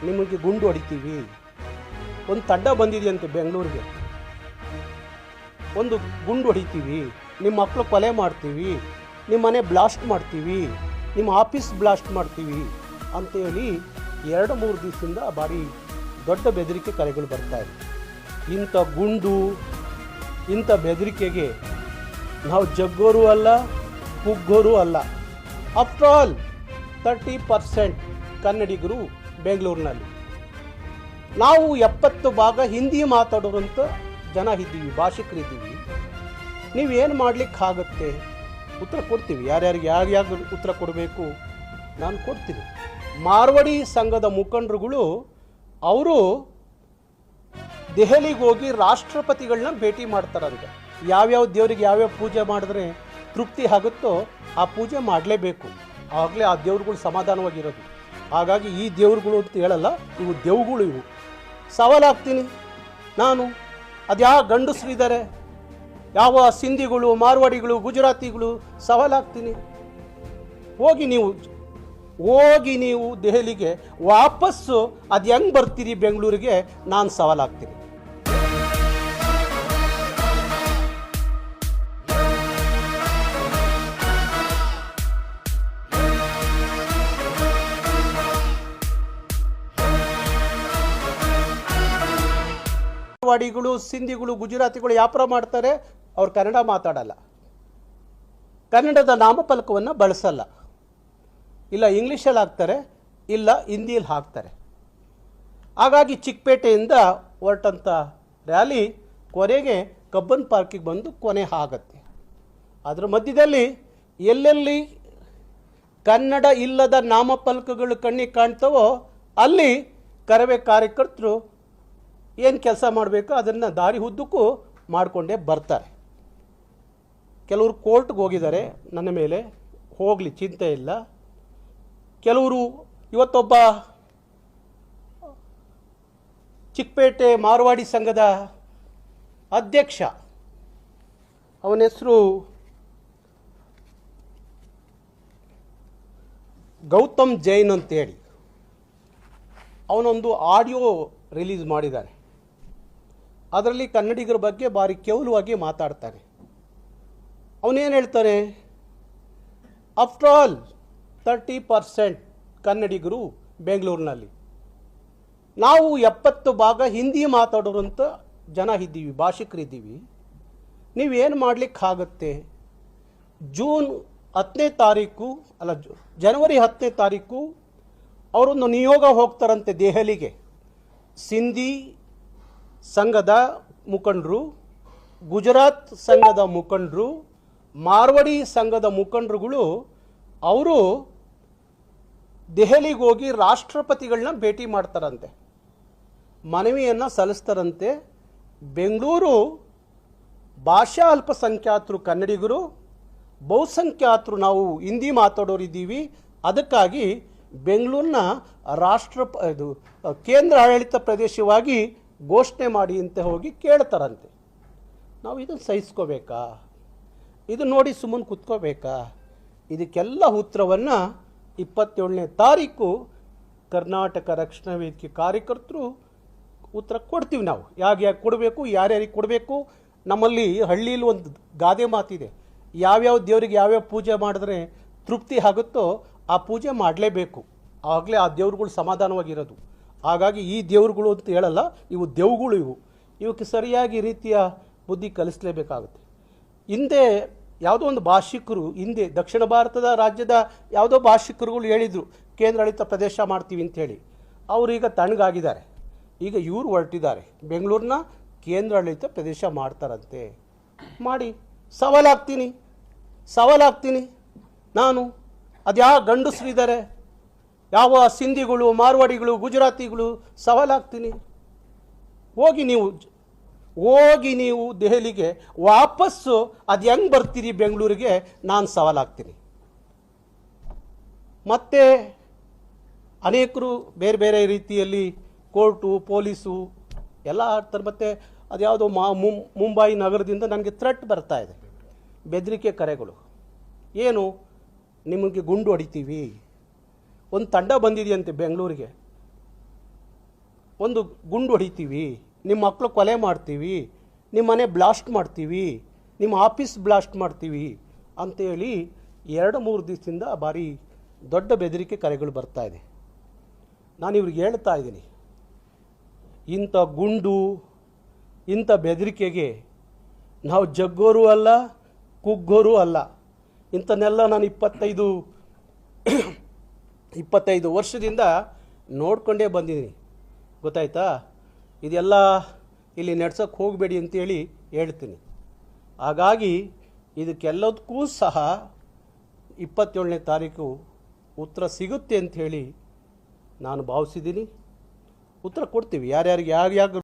ನಿಮಗೆ ಗುಂಡು ಹೊಡಿತೀವಿ. ಒಂದು ತಂಡ ಬಂದಿದೆಯಂತೆ ಬೆಂಗಳೂರಿಗೆ, ಒಂದು ಗುಂಡು ಹೊಡಿತೀವಿ, ನಿಮ್ಮ ಮಕ್ಕಳು ಕೊಲೆ ಮಾಡ್ತೀವಿ, ನಿಮ್ಮ ಮನೆ ಬ್ಲಾಸ್ಟ್ ಮಾಡ್ತೀವಿ, ನಿಮ್ಮ ಆಫೀಸ್ ಬ್ಲಾಸ್ಟ್ ಮಾಡ್ತೀವಿ ಅಂತೇಳಿ 2-3 ದಿವಸದಿಂದ ಭಾರಿ ದೊಡ್ಡ ಬೆದರಿಕೆ ಕರೆಗಳು ಬರ್ತಾಯಿದೆ. ಇಂಥ ಗುಂಡು, ಇಂಥ ಬೆದರಿಕೆಗೆ ನಾವು ಜಗ್ಗೋರು ಅಲ್ಲ, ಕುಗ್ಗೋರು ಅಲ್ಲ. ಆಫ್ಟರ್ ಆಲ್ 30% ಕನ್ನಡಿಗರು ಬೆಂಗಳೂರಿನಲ್ಲಿ. ನಾವು 70 ಭಾಗ ಹಿಂದಿ ಮಾತಾಡೋರಂಥ ಜನ ಇದ್ದೀವಿ, ಭಾಷಿಕರಿದ್ದೀವಿ. ನೀವೇನು ಮಾಡಲಿಕ್ಕಾಗತ್ತೆ? ಉತ್ತರ ಕೊಡ್ತೀವಿ. ಯಾರ್ಯಾರು ಉತ್ತರ ಕೊಡಬೇಕು ನಾನು ಕೊಡ್ತೀನಿ. ಮಾರ್ವಾಡಿ ಸಂಘದ ಮುಖಂಡರುಗಳು ಅವರು ದೆಹಲಿಗೆ ಹೋಗಿ ರಾಷ್ಟ್ರಪತಿಗಳನ್ನ ಭೇಟಿ ಮಾಡ್ತಾರಂತೆ. ಯಾವ್ಯಾವ ದೇವರಿಗೆ ಯಾವ್ಯಾವ ಪೂಜೆ ಮಾಡಿದ್ರೆ ತೃಪ್ತಿ ಆಗುತ್ತೋ ಆ ಪೂಜೆ ಮಾಡಲೇಬೇಕು, ಆಗಲೇ ಆ ದೇವ್ರುಗಳು ಸಮಾಧಾನವಾಗಿರೋದು. ಹಾಗಾಗಿ ಈ ದೇವ್ರುಗಳು ಅಂತ ಹೇಳಲ್ಲ, ಇವು ದೇವುಗಳು. ಇವು ಸವಾಲಾಗ್ತೀನಿ ನಾನು. ಅದ್ಯಾವ ಗಂಡಸರಿದ್ದಾರೆ, ಯಾವ ಸಿಂಧಿಗಳು, ಮಾರ್ವಾಡಿಗಳು, ಗುಜರಾತಿಗಳು, ಸವಾಲಾಗ್ತೀನಿ. ಹೋಗಿ ನೀವು ದೆಹಲಿಗೆ ವಾಪಸ್ಸು ಅದು ಹೆಂಗೆ ಬರ್ತೀರಿ ಬೆಂಗಳೂರಿಗೆ, ನಾನು ಸವಾಲಾಗ್ತೀನಿ. ಮಾರ್ವಾಡಿಗಳು, ಸಿಂಧಿಗಳು, ಗುಜರಾತಿಗಳು ವ್ಯಾಪಾರ ಮಾಡ್ತಾರೆ, ಅವ್ರು ಕನ್ನಡ ಮಾತಾಡಲ್ಲ, ಕನ್ನಡದ ನಾಮಫಲಕವನ್ನು ಬಳಸಲ್ಲ. ಇಲ್ಲ ಇಂಗ್ಲೀಷಲ್ಲಿ ಹಾಕ್ತಾರೆ, ಇಲ್ಲ ಹಿಂದಿಯಲ್ಲಿ ಹಾಕ್ತಾರೆ. ಹಾಗಾಗಿ ಚಿಕ್ಕಪೇಟೆಯಿಂದ ಹೊರಟಂಥ ರ್ಯಾಲಿ ಕೊನೆಗೆ ಕಬ್ಬನ್ ಪಾರ್ಕಿಗೆ ಬಂದು ಕೊನೆ ಆಗತ್ತೆ. ಅದರ ಮಧ್ಯದಲ್ಲಿ ಎಲ್ಲೆಲ್ಲಿ ಕನ್ನಡ ಇಲ್ಲದ ನಾಮಫಲಕಗಳು ಕಣ್ಣಿಗೆ ಕಾಣ್ತವೋ ಅಲ್ಲಿ ಕರವೇ ಕಾರ್ಯಕರ್ತರು ಏನು ಕೆಲಸ ಮಾಡಬೇಕು ಅದನ್ನು ದಾರಿ ಉದ್ದಕ್ಕೂ ಮಾಡಿಕೊಂಡೇ ಬರ್ತಾರೆ. ಕೆಲವರು ಕೋರ್ಟ್ಗೆ ಹೋಗಿದ್ದಾರೆ ನನ್ನ ಮೇಲೆ, ಹೋಗಲಿ ಚಿಂತೆ ಇಲ್ಲ. ಕೆಲವರು ಇವತ್ತೊಬ್ಬ ಚಿಕ್ಕಪೇಟೆ ಮಾರ್ವಾಡಿ ಸಂಘದ ಅಧ್ಯಕ್ಷ, ಅವನ ಹೆಸರು ಗೌತಮ್ ಜೈನ್ ಅಂತೇಳಿ, ಅವನೊಂದು ಆಡಿಯೋ ರಿಲೀಸ್ ಮಾಡಿದ್ದಾನೆ. ಅದರಲ್ಲಿ ಕನ್ನಡಿಗರ ಬಗ್ಗೆ ಭಾರಿ ಕೇವಲವಾಗಿ ಮಾತಾಡ್ತಾನೆ. ಅವನೇನು ಹೇಳ್ತಾನೆ, ಆಫ್ಟರ್ ಆಲ್ 30% ಕನ್ನಡಿಗರು ಬೆಂಗಳೂರಿನಲ್ಲಿ. ನಾವು 70 ಭಾಗ ಹಿಂದಿ ಮಾತಾಡೋರಂಥ ಜನ ಇದ್ದೀವಿ, ಭಾಷಿಕರಿದ್ದೀವಿ. ನೀವೇನು ಮಾಡಲಿಕ್ಕಾಗತ್ತೆ? ಜನವರಿ 10ನೇ ತಾರೀಕು ಅವರೊಂದು ನಿಯೋಗ ಹೋಗ್ತಾರಂತೆ ದೆಹಲಿಗೆ. ಸಿಂಧಿ ಸಂಘದ ಮುಖಂಡರು, ಗುಜರಾತ್ ಸಂಘದ ಮುಖಂಡರು, ಮಾರ್ವಾಡಿ ಸಂಘದ ಮುಖಂಡರುಗಳು ಅವರು ದೆಹಲಿಗೆ ಹೋಗಿ ರಾಷ್ಟ್ರಪತಿಗಳನ್ನ ಭೇಟಿ ಮಾಡ್ತಾರಂತೆ, ಮನವಿಯನ್ನು ಸಲ್ಲಿಸ್ತಾರಂತೆ. ಬೆಂಗಳೂರು ಭಾಷಾ ಅಲ್ಪಸಂಖ್ಯಾತರು ಕನ್ನಡಿಗರು, ಬಹುಸಂಖ್ಯಾತರು ನಾವು ಹಿಂದಿ ಮಾತಾಡೋರಿದ್ದೀವಿ, ಅದಕ್ಕಾಗಿ ಬೆಂಗಳೂರನ್ನ ಕೇಂದ್ರ ಆಡಳಿತ ಪ್ರದೇಶವಾಗಿ ಘೋಷಣೆ ಮಾಡಿ ಅಂತ ಹೋಗಿ ಕೇಳ್ತಾರಂತೆ. ನಾವು ಇದನ್ನು ಸಹಿಸ್ಕೋಬೇಕಾ? ಇದು ನೋಡಿ ಸುಮ್ಮನೆ ಕೂತ್ಕೋಬೇಕಾ? ಇದಕ್ಕೆಲ್ಲ ಉತ್ತರವನ್ನು 27ನೇ ತಾರೀಕು ಕರ್ನಾಟಕ ರಕ್ಷಣಾ ವೇದಿಕೆ ಕಾರ್ಯಕರ್ತರು ಉತ್ತರ ಕೊಡ್ತೀವಿ. ನಾವು ಯಾಕೆ ಕೊಡಬೇಕು, ಯಾರ್ಯಾರಿಗೆ ಕೊಡಬೇಕು. ನಮ್ಮಲ್ಲಿ ಹಳ್ಳಿಯಲ್ಲಿ ಒಂದು ಗಾದೆ ಮಾತಿದೆ, ಯಾವ್ಯಾವ ದೇವರಿಗೆ ಯಾವ್ಯಾವ ಪೂಜೆ ಮಾಡಿದ್ರೆ ತೃಪ್ತಿ ಆಗುತ್ತೋ ಆ ಪೂಜೆ ಮಾಡಲೇಬೇಕು, ಆಗಲೇ ಆ ದೇವ್ರುಗಳು ಸಮಾಧಾನವಾಗಿರೋದು. ಹಾಗಾಗಿ ಈ ದೇವ್ರುಗಳು ಅಂತ ಹೇಳಲ್ಲ, ಇವು ದೇವುಗಳು. ಇವಕ್ಕೆ ಸರಿಯಾಗಿ ರೀತಿಯ ಬುದ್ಧಿ ಕಲಿಸಲೇಬೇಕಾಗುತ್ತೆ. ಹಿಂದೆ ಯಾವುದೋ ಒಂದು ಭಾಷಿಕರು, ಹಿಂದೆ ದಕ್ಷಿಣ ಭಾರತದ ರಾಜ್ಯದ ಯಾವುದೋ ಭಾಷಿಕರುಗಳು ಹೇಳಿದರು ಕೇಂದ್ರಾಡಳಿತ ಪ್ರದೇಶ ಮಾಡ್ತೀವಿ ಅಂಥೇಳಿ. ಅವರೀಗ ತಣ್ಣಗಾಗಿದ್ದಾರೆ. ಈಗ ಇವರು ಹೊರಟಿದ್ದಾರೆ, ಬೆಂಗಳೂರನ್ನ ಕೇಂದ್ರಾಡಳಿತ ಪ್ರದೇಶ ಮಾಡ್ತಾರಂತೆ. ಮಾಡಿ ಸವಾಲಾಗ್ತೀನಿ ನಾನು. ಅದ್ಯಾವ ಗಂಡಸರಿದ್ದಾರೆ, ಯಾವ ಸಿಂಧಿಗಳು, ಮಾರ್ವಾಡಿಗಳು, ಗುಜರಾತಿಗಳು, ಸವಾಲಾಗ್ತೀನಿ. ಹೋಗಿ ನೀವು ದೆಹಲಿಗೆ ವಾಪಸ್ಸು ಅದು ಹೆಂಗೆ ಬರ್ತೀರಿ ಬೆಂಗಳೂರಿಗೆ, ನಾನು ಸವಾಲಾಗ್ತೀನಿ. ಮತ್ತು ಅನೇಕರು ಬೇರೆ ಬೇರೆ ರೀತಿಯಲ್ಲಿ ಕೋರ್ಟು, ಪೊಲೀಸು ಎಲ್ಲ ಆಡ್ತಾರೆ. ಮತ್ತು ಅದ್ಯಾವುದೋ ಮುಂಬೈ ನಗರದಿಂದ ನನಗೆ ಥ್ರೆಟ್ ಬರ್ತಾ ಇದೆ, ಬೆದರಿಕೆ ಕರೆಗಳು. ಏನು, ನಿಮಗೆ ಗುಂಡು ಹೊಡಿತೀವಿ, ಒಂದು ತಂಡ ಬಂದಿದೆಯಂತೆ ಬೆಂಗಳೂರಿಗೆ, ಒಂದು ಗುಂಡು ಹೊಡಿತೀವಿ, ನಿಮ್ಮ ಮಕ್ಕಳು ಕೊಲೆ ಮಾಡ್ತೀವಿ, ನಿಮ್ಮ ಮನೆ ಬ್ಲಾಸ್ಟ್ ಮಾಡ್ತೀವಿ, ನಿಮ್ಮ ಆಫೀಸ್ ಬ್ಲಾಸ್ಟ್ ಮಾಡ್ತೀವಿ ಅಂತೇಳಿ 2-3 ದಿವಸದಿಂದ ಭಾರಿ ದೊಡ್ಡ ಬೆದರಿಕೆ ಕರೆಗಳು ಬರ್ತಾ ಇದೆ. ನಾನು ಇವ್ರಿಗೆ ಹೇಳ್ತಾ ಇದ್ದೀನಿ, ಇಂಥ ಗುಂಡು ಇಂಥ ಬೆದರಿಕೆಗೆ ನಾವು ಜಗ್ಗೋರು ಅಲ್ಲ, ಕುಗ್ಗೋರು ಅಲ್ಲ. ಇಂಥನ್ನೆಲ್ಲ ನಾನು 25 ವರ್ಷದಿಂದ ನೋಡ್ಕೊಂಡೇ ಬಂದಿದ್ದೀನಿ, ಗೊತ್ತಾಯ್ತಾ. ಇದೆಲ್ಲ ಇಲ್ಲಿ ನಡ್ಸೋಕ್ಕೆ ಹೋಗಬೇಡಿ ಅಂತೇಳಿ ಹೇಳ್ತೀನಿ. ಹಾಗಾಗಿ ಇದಕ್ಕೆಲ್ಲದಕ್ಕೂ ಸಹ 27ನೇ ತಾರೀಕು ಉತ್ತರ ಸಿಗುತ್ತೆ ಅಂಥೇಳಿ ನಾನು ಭಾವಿಸಿದ್ದೀನಿ. ಉತ್ತರ ಕೊಡ್ತೀವಿ, ಯಾರ್ಯಾರಿಗೆ ಯಾರ್ಯಾರು